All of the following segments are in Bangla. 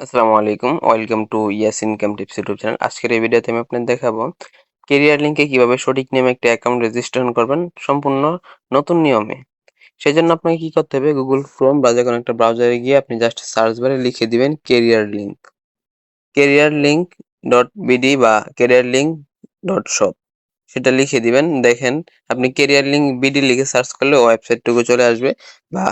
আসসালামু আলাইকুম, welcome to yes income tips YouTube channel. আজকের এই ভিডিওতে আমি আপনাদের দেখাবো কেরিয়ার লিঙ্কে কিভাবে সঠিক নিয়মে একটা অ্যাকাউন্ট রেজিস্ট্রেশন করবেন সম্পূর্ণ নতুন নিয়মে। সেজন্য আপনাকে কি করতে হবে, গুগল ক্রোম বা যে কোনো একটা ব্রাউজারে গিয়ে আপনি জাস্ট সার্চ বারে লিখে দিবেন careerlink.bd বা careerlink.shop, সেটা লিখে দিবেন। দেখেন আপনি কেরিয়ার লিঙ্ক বিডি লিখে সার্চ করলে ওয়েবসাইটটুকু চলে আসবে। বা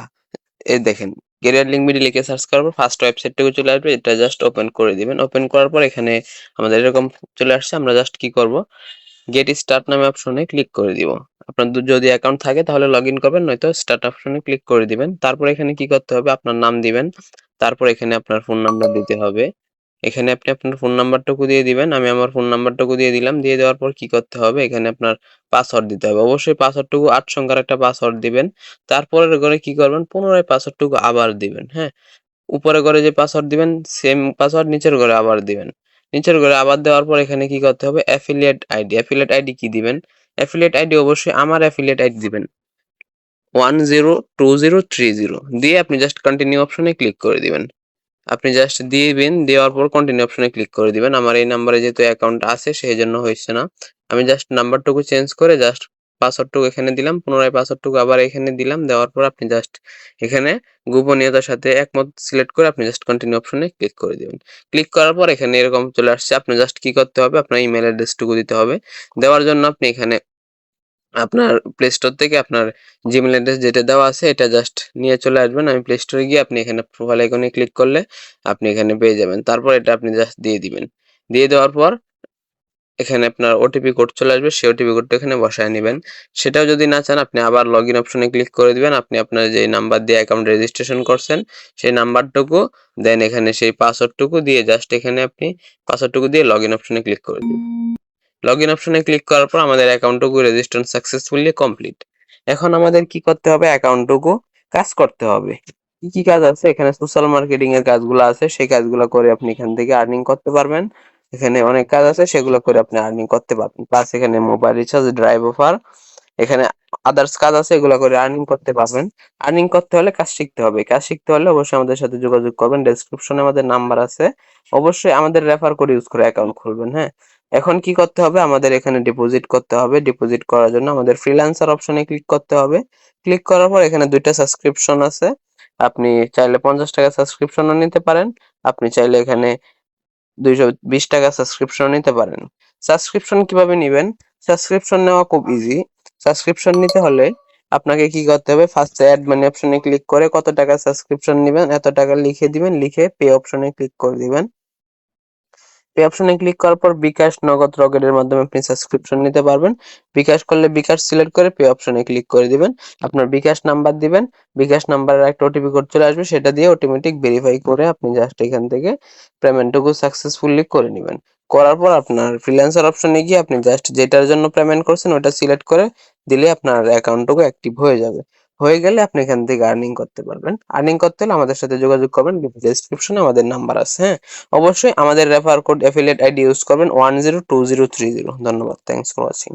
এই দেখেন, ক্যারিয়ার লিঙ্ক বিডি লিখে সার্চ করার পর ফার্স্ট ওয়েবসাইটটুকু চলে আসবে। এটা জাস্ট ওপেন করে দিবেন। ওপেন করার পর এখানে আমাদের এরকম চলে আসছে। আমরা জাস্ট কি করব, গেট স্টার্ট নামে অপশনে ক্লিক করে দিব। আপনার যদি অ্যাকাউন্ট থাকে তাহলে লগ ইন করবেন, নয়তো স্টার্ট অপশনে ক্লিক করে দিবেন। তারপর এখানে কি করতে হবে, আপনার নাম দিবেন। তারপর এখানে আপনার ফোন নাম্বার দিতে হবে। এখানে আপনি আপনার ফোন নাম্বারটুকু দিয়ে দিবেন। আমি আমার ফোন নাম্বারটুকু দিয়ে দিলাম। দিয়ে দেওয়ার পর কি করতে হবে, এখানে আপনার পাসওয়ার্ড দিতে হবে। অবশ্যই পাসওয়ার্ডটুকু 8 সংখ্যার একটা পাসওয়ার্ড দিবেন। তারপরের ঘরে কি করবেন, পুনরায় পাসওয়ার্ডটুকু আবার দিবেন। হ্যাঁ, উপরে ঘরে যে পাসওয়ার্ড দিবেন সেম পাসওয়ার্ড নিচের ঘরে আবার দিবেন। নিচের ঘরে আবার দেওয়ার পর এখানে কি করতে হবে, অ্যাফিলিয়েট আইডি কি দিবেন, অ্যাফিলিয়েট আইডি অবশ্যই আমার অ্যাফিলিয়েট আইডি দিবেন 102030 দিয়ে আপনি জাস্ট কন্টিনিউ অপশনে ক্লিক করে দিবেন। আপনি জাস্ট দিবেন, দেওয়ার পর কন্টিনিউ অপশনে ক্লিক করে দিবেন। আমার এই নাম্বারে যেহেতু অ্যাকাউন্ট আছে সেই জন্য হচ্ছে না। আমি জাস্ট নাম্বারটুকু চেঞ্জ করে জাস্ট পাসওয়ার্ডটুকু এখানে দিলাম, পুনরায় পাসওয়ার্ডটুকু আবার এখানে দিলাম। দেওয়ার পর আপনি জাস্ট এখানে গোপনীয়তার সাথে একমত সিলেক্ট করে আপনি জাস্ট কন্টিনিউ অপশনে ক্লিক করে দিবেন। ক্লিক করার পর এখানে এরকম চলে আসছে। আপনি জাস্ট কি করতে হবে, আপনার ইমেল অ্যাড্রেসটুকু দিতে হবে। দেওয়ার জন্য আপনি এখানে আপনার প্লে স্টোর থেকে আপনার জিমেল অ্যাড্রেস যেটা দেওয়া আছে এটা জাস্ট নিয়ে চলে আসবেন। আমি প্লে স্টোরে গিয়ে আপনি এখানে প্রোফাইল আইকনে ক্লিক করলে আপনি এখানে পেয়ে যাবেন। তারপর এটা আপনি জাস্ট দিয়ে দিবেন। দিয়ে দেওয়ার পর এখানে আপনার ওটিপি কোড চলে আসবে, সেই ওটিপি কোডটা এখানে বসায় নেবেন। সেটাও যদি না চান আপনি আবার লগ ইন অপশনে ক্লিক করে দিবেন। আপনি আপনার যে নাম্বার দিয়ে অ্যাকাউন্ট রেজিস্ট্রেশন করছেন সেই নাম্বারটুকু দেন এখানে সেই পাসওয়ার্ডটুকু দিয়ে জাস্ট এখানে আপনি পাসওয়ার্ডটুকু দিয়ে লগ ইন অপশনে ক্লিক করে দিবেন। লগ ইন অপশনে ক্লিক করার পর আমাদের অ্যাকাউন্টটুকু রেজিস্ট্রেশন সাকসেসফুলি কমপ্লিট। এখন আমাদের কি করতে হবে, অ্যাকাউন্টটুকু কাজ করতে হবে। কি কি কাজ আছে, এখানে সোশ্যাল মার্কেটিং এর কাজগুলো আছে, সেই কাজগুলো করে আপনি এখান থেকে আর্নিং করতে পারবেন। এখানে অনেক কাজ আছে, সেগুলো করে আপনি আর্নিং করতে পারবেন। প্লাস এখানে মোবাইল রিচার্জ, ড্রাইভ অফার, এখানে আদার্স কাজ আছে, এগুলো করে আর্নিং করতে পারবেন। আর্নিং করতে হলে কাজ শিখতে হবে। কাজ শিখতে হলে অবশ্যই আমাদের সাথে যোগাযোগ করবেন। ডেসক্রিপশনে আমাদের নাম্বার আছে, অবশ্যই আমাদের রেফার করে ইউজ করে অ্যাকাউন্ট খুলবেন। হ্যাঁ, এখন কি করতে হবে, আমাদের এখানে ডিপোজিট করতে হবে। ডিপোজিট করার জন্য আমাদের ফ্রিল্যান্সার অপশনে ক্লিক করতে হবে। ক্লিক করার পর এখানে দুইটা সাবস্ক্রিপশন আছে। আপনি চাইলে 50 টাকা সাবস্ক্রিপশনও নিতে পারেন। আপনি চাইলে এখানে 220 টাকা সাবস্ক্রিপশন নিতে পারেন। সাবস্ক্রিপশন কিভাবে নিবেন, সাবস্ক্রিপশন নেওয়া খুব ইজি। সাবস্ক্রিপশন নিতে হলে আপনাকে কি করতে হবে, ফার্স্টে অ্যাড মানি অপশনে ক্লিক করে কত টাকা সাবস্ক্রিপশন নেবেন এত টাকা লিখে দিবেন। লিখে পে অপশনে ক্লিক করে দিবেন। পে অপশনে ক্লিক করার পর বিকাশ, নগদ, রকেটের মাধ্যমে আপনি সাবস্ক্রিপশন নিতে পারবেন। বিকাশ করলে বিকাশ সিলেক্ট করে পে অপশনে ক্লিক করে দিবেন। আপনার বিকাশ নাম্বার দিবেন। বিকাশ নাম্বারের একটা ওটিপি কোড চলে আসবে, সেটা দিয়ে অটোমেটিক ভেরিফাই করে আপনি জাস্ট এখান থেকে পেমেন্টটুকু সাকসেসফুলি করে নেবেন। করার পর আপনার ফ্রিল্যান্সার অপশনে গিয়ে আপনি জাস্ট যেটার জন্য পেমেন্ট করছেন ওটা সিলেক্ট করে দিলে আপনার অ্যাকাউন্টটুকু অ্যাক্টিভ হয়ে যাবে। হয়ে গেলে আপনি এখান থেকে আর্নিং করতে পারবেন। আর্নিং করতে হলে আমাদের সাথে যোগাযোগ করবেন। ডেসক্রিপশনে আমাদের নাম্বার আছে। হ্যাঁ, অবশ্যই আমাদের refer code affiliate ID use করবেন 102030। ধন্যবাদ, থ্যাংকস ফর ওয়াচিং।